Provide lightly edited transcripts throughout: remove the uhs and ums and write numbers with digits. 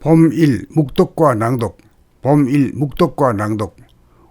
봄1 묵독과 낭독. 봄1 묵독과 낭독.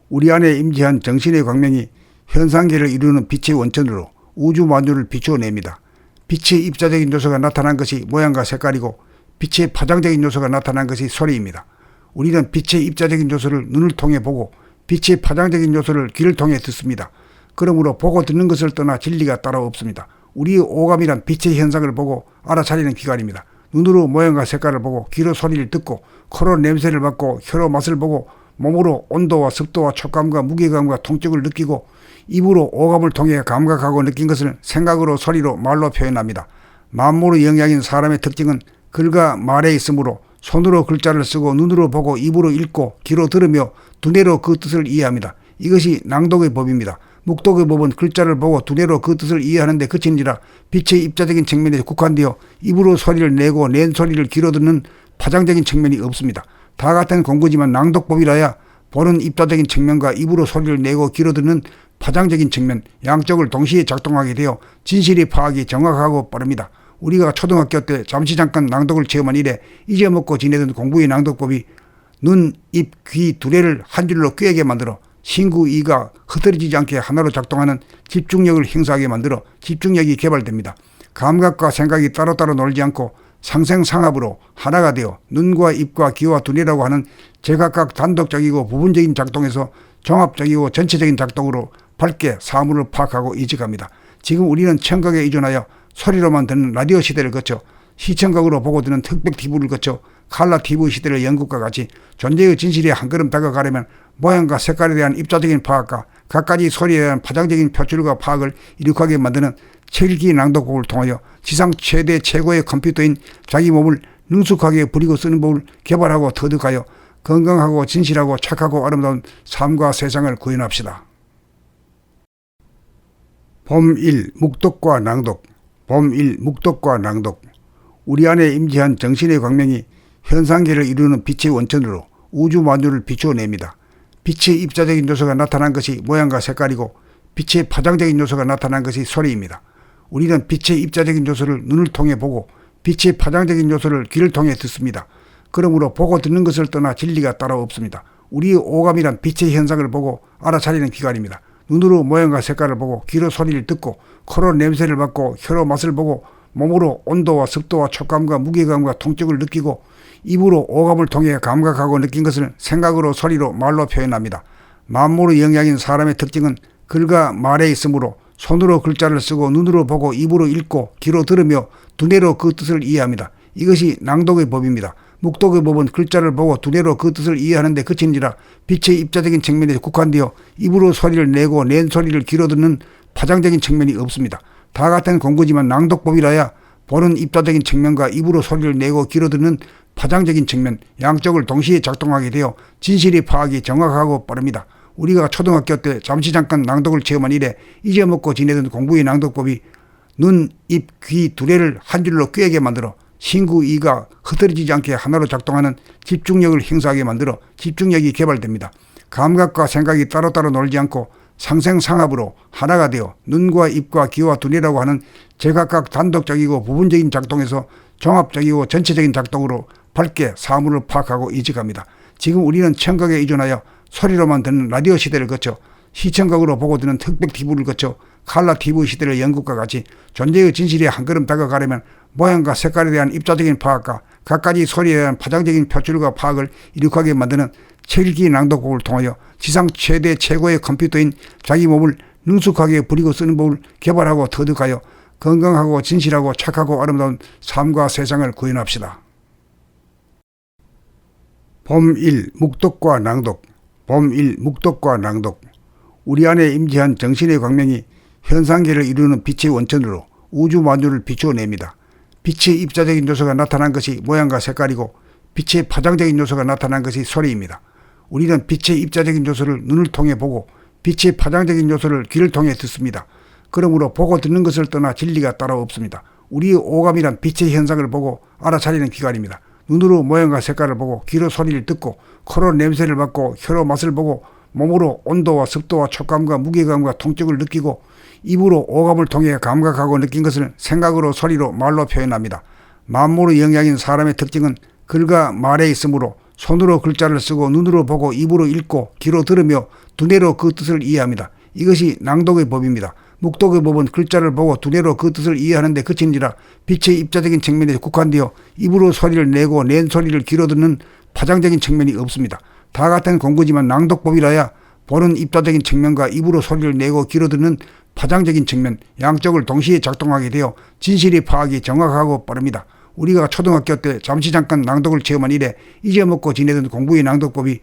우리 안에 임재한 정신의 광명이 현상계를 이루는 빛의 원천으로 우주 만유를 비추어냅니다. 빛의 입자적인 요소가 나타난 것이 모양과 색깔이고 빛의 파장적인 요소가 나타난 것이 소리입니다. 우리는 빛의 입자적인 요소를 눈을 통해 보고 빛의 파장적인 요소를 귀를 통해 듣습니다. 그러므로 보고 듣는 것을 떠나 진리가 따로 없습니다. 우리의 오감이란 빛의 현상을 보고 알아차리는 기관입니다. 눈으로 모양과 색깔을 보고 귀로 소리를 듣고 코로 냄새를 맡고 혀로 맛을 보고 몸으로 온도와 습도와 촉감과 무게감과 통증을 느끼고 입으로 오감을 통해 감각하고 느낀 것을 생각으로 소리로 말로 표현합니다. 만물의 영향인 사람의 특징은 글과 말에 있으므로 손으로 글자를 쓰고 눈으로 보고 입으로 읽고 귀로 들으며 두뇌로 그 뜻을 이해합니다. 이것이 낭독의 법입니다. 묵독의 법은 글자를 보고 두뇌로 그 뜻을 이해하는 데 그치니라. 빛의 입자적인 측면에 국한되어 입으로 소리를 내고 낸 소리를 귀로 듣는 파장적인 측면이 없습니다. 다 같은 공부지만 낭독법이라야 보는 입자적인 측면과 입으로 소리를 내고 귀로 듣는 파장적인 측면 양쪽을 동시에 작동하게 되어 진실의 파악이 정확하고 빠릅니다. 우리가 초등학교 때 잠깐 낭독을 체험한 이래 잊어먹고 지내던 공부의 낭독법이 눈, 입, 귀, 두뇌를 한 줄로 꿰게 만들어 신구 이가 흐트러지지 않게 하나로 작동하는 집중력을 행사하게 만들어 집중력이 개발됩니다. 감각과 생각이 따로따로 놀지 않고 상생상합으로 하나가 되어 눈과 입과 귀와 두뇌라고 하는 제각각 단독적이고 부분적인 작동에서 종합적이고 전체적인 작동으로 밝게 사물을 파악하고 이직합니다. 지금 우리는 청각에 의존하여 소리로만 듣는 라디오 시대를 거쳐 시청각으로 보고 듣는 흑백 TV를 거쳐 칼라 TV 시대의 영국과 같이 존재의 진실에 한 걸음 다가가려면 모양과 색깔에 대한 입자적인 파악과 갖가지 소리에 대한 파장적인 표출과 파악을 이룩하게 만드는 칠기 낭독법을 통하여 지상 최대 최고의 컴퓨터인 자기 몸을 능숙하게 부리고 쓰는 법을 개발하고 터득하여 건강하고 진실하고 착하고 아름다운 삶과 세상을 구현합시다. 봄1 묵독과 낭독. 봄1 묵독과 낭독. 우리 안에 임재한 정신의 광명이 현상계를 이루는 빛의 원천으로 우주 만유를 비추어냅니다. 빛의 입자적인 요소가 나타난 것이 모양과 색깔이고 빛의 파장적인 요소가 나타난 것이 소리입니다. 우리는 빛의 입자적인 요소를 눈을 통해 보고 빛의 파장적인 요소를 귀를 통해 듣습니다. 그러므로 보고 듣는 것을 떠나 진리가 따로 없습니다. 우리의 오감이란 빛의 현상을 보고 알아차리는 기관입니다. 눈으로 모양과 색깔을 보고 귀로 소리를 듣고 코로 냄새를 맡고 혀로 맛을 보고 몸으로 온도와 습도와 촉감과 무게감과 통증을 느끼고 입으로 오감을 통해 감각하고 느낀 것을 생각으로 소리로 말로 표현합니다. 만물의 영향인 사람의 특징은 글과 말에 있으므로 손으로 글자를 쓰고 눈으로 보고 입으로 읽고 귀로 들으며 두뇌로 그 뜻을 이해합니다. 이것이 낭독의 법입니다. 묵독의 법은 글자를 보고 두뇌로 그 뜻을 이해하는 데 그치니라. 빛의 입자적인 측면에 국한되어 입으로 소리를 내고 낸 소리를 귀로 듣는 파장적인 측면이 없습니다. 다 같은 공부지만 낭독법이라야 보는 입자적인 측면과 입으로 소리를 내고 귀로 듣는 파장적인 측면 양쪽을 동시에 작동하게 되어 진실의 파악이 정확하고 빠릅니다. 우리가 초등학교 때 잠깐 낭독을 체험한 이래 잊어먹고 지내던 공부의 낭독법이 눈, 입, 귀, 두뇌를 한 줄로 꿰게 만들어 신구 이가 흐트러지지 않게 하나로 작동하는 집중력을 행사하게 만들어 집중력이 개발됩니다. 감각과 생각이 따로따로 놀지 않고 상생상합으로 하나가 되어 눈과 입과 귀와 두뇌라고 하는 제각각 단독적이고 부분적인 작동에서 종합적이고 전체적인 작동으로 밝게 사물을 파악하고 이직합니다. 지금 우리는 청각에 의존하여 소리로만 듣는 라디오 시대를 거쳐 시청각으로 보고 듣는 흑백 TV를 거쳐 칼라 TV 시대의 영국과 같이 존재의 진실에 한 걸음 다가가려면 모양과 색깔에 대한 입자적인 파악과 갖가지 소리에 대한 파장적인 표출과 파악을 이룩하게 만드는 칠기 낭독법을 통하여 지상 최대 최고의 컴퓨터인 자기 몸을 능숙하게 부리고 쓰는 법을 개발하고 터득하여 건강하고 진실하고 착하고 아름다운 삶과 세상을 구현합시다. 봄1 묵독과 낭독. 봄1 묵독과 낭독. 우리 안에 임재한 정신의 광명이 현상계를 이루는 빛의 원천으로 우주 만유를 비추어냅니다. 빛의 입자적인 요소가 나타난 것이 모양과 색깔이고 빛의 파장적인 요소가 나타난 것이 소리입니다. 우리는 빛의 입자적인 요소를 눈을 통해 보고 빛의 파장적인 요소를 귀를 통해 듣습니다. 그러므로 보고 듣는 것을 떠나 진리가 따로 없습니다. 우리의 오감이란 빛의 현상을 보고 알아차리는 기관입니다. 눈으로 모양과 색깔을 보고 귀로 소리를 듣고 코로 냄새를 맡고 혀로 맛을 보고 몸으로 온도와 습도와 촉감과 무게감과 통증을 느끼고 입으로 오감을 통해 감각하고 느낀 것을 생각으로 소리로 말로 표현합니다. 만물의 영향인 사람의 특징은 글과 말에 있으므로 손으로 글자를 쓰고 눈으로 보고 입으로 읽고 귀로 들으며 두뇌로 그 뜻을 이해합니다. 이것이 낭독의 법입니다. 묵독의 법은 글자를 보고 두뇌로 그 뜻을 이해하는 데 그치는지라 빛의 입자적인 측면에 국한되어 입으로 소리를 내고 낸 소리를 귀로 듣는 파장적인 측면이 없습니다. 다 같은 공부지만 낭독법이라야 보는 입자적인 측면과 입으로 소리를 내고 귀로 듣는 파장적인 측면 양쪽을 동시에 작동하게 되어 진실의 파악이 정확하고 빠릅니다. 우리가 초등학교 때 잠시 잠깐 낭독을 체험한 이래 잊어먹고 지내던 공부의 낭독법이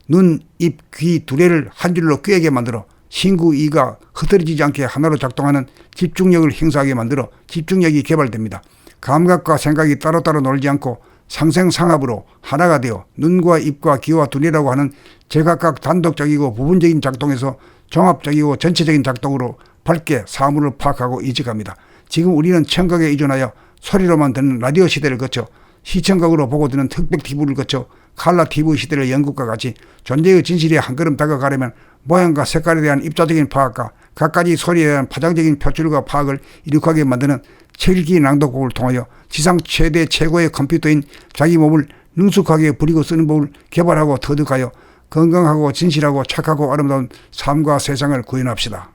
눈, 입, 귀, 두뇌를 한 줄로 꿰게 만들어 신구 이가 흐트러지지 않게 하나로 작동하는 집중력을 행사하게 만들어 집중력이 개발됩니다. 감각과 생각이 따로따로 놀지 않고 상생상합으로 하나가 되어 눈과 입과 귀와 두뇌라고 하는 제각각 단독적이고 부분적인 작동에서 종합적이고 전체적인 작동으로 밝게 사물을 파악하고 이직합니다. 지금 우리는 청각에 의존하여 소리로만 듣는 라디오 시대를 거쳐 시청각으로 보고 듣는 흑백 TV를 거쳐 칼라 TV 시대를 연극과 같이 존재의 진실에 한 걸음 다가가려면 모양과 색깔에 대한 입자적인 파악과 갖가지 소리에 대한 파장적인 표출과 파악을 이룩하게 만드는 칠기 낭독법을 통하여 지상 최대 최고의 컴퓨터인 자기 몸을 능숙하게 부리고 쓰는 법을 개발하고 터득하여 건강하고 진실하고 착하고 아름다운 삶과 세상을 구현합시다.